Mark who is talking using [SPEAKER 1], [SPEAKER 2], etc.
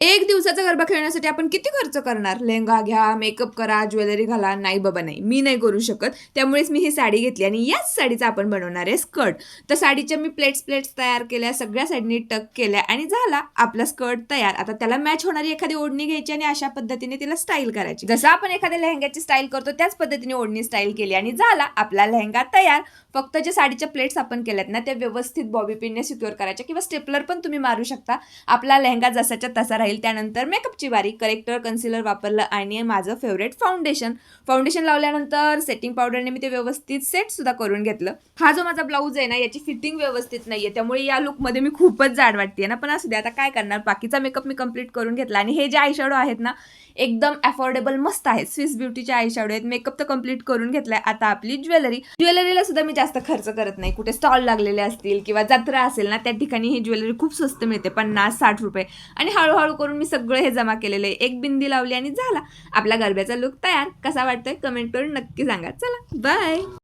[SPEAKER 1] एक दिवसाचा गरबा खेळण्यासाठी आपण किती खर्च करणार? लेहंगा घ्या, मेकअप करा, ज्वेलरी घाला. नाही बाबा नाही, मी नाही करू शकत. त्यामुळेच मी ही साडी घेतली आणि याच साडीचा आपण बनवणार आहे स्कर्ट. तर साडीच्या मी प्लेट्स तयार केल्या, सगळ्या साईडनी टक केल्या आणि झाला आपला स्कर्ट तयार. आता त्याला मॅच होणारी एखादी ओढणी घ्यायची आणि अशा पद्धतीने तिला स्टाईल करायची. जसं आपण एखाद्या लेहंग्याची स्टाईल करतो त्याच पद्धतीने ओढणी स्टाईल केली आणि झाला आपला लेहंगा तयार. फक्त जे साडीच्या प्लेट्स आपण केल्यात ना, त्या व्यवस्थित बॉबी पिनने सिक्युअर करायच्या किंवा स्टेपलर पण तुम्ही मारू शकता. आपला लेहंगा जसाच्या तसा राहील. त्यानंतर मेकअपची बारी. करेक्टर, कन्सिलर वापरलं आणि माझं फेवरेट फाउंडेशन लावल्यानंतर सेटिंग पावडरने मी ते व्यवस्थित सेट सुद्धा करून घेतलं. हा जो माझा ब्लाऊज आहे ना, याची फिटिंग व्यवस्थित नाहीये, त्यामुळे या लुकमध्ये मी खूपच जाड वाटते ना, पण असू दे, आता काय करणार. बाकीचा मेकअप मी कम्प्लीट करून घेतला आणि हे जे आय शॅडो आहेत ना, एकदम अफोर्डेबल मस्त आहेत. स्विस ब्युटीचे आय शॅडो आहेत. मेकअप तर कम्प्लीट करून घेतलाय. आता आपली ज्वेलरीला सुद्धा मी जास्त खर्च करत नाही. कुठे स्टॉल लागलेले असतील किंवा जत्रा असेल ना, त्या ठिकाणी ही ज्वेलरी खूप स्वस्त मिळते, 50-60 रुपये. आणि हळूहळू करून मी सगळं हे जमा केलेलं आहे. एक बिंदी लावली आणि झाला आपला गरब्याचा लुक तयार. कसा वाटतोय कमेंट करून नक्की सांगा. चला बाय.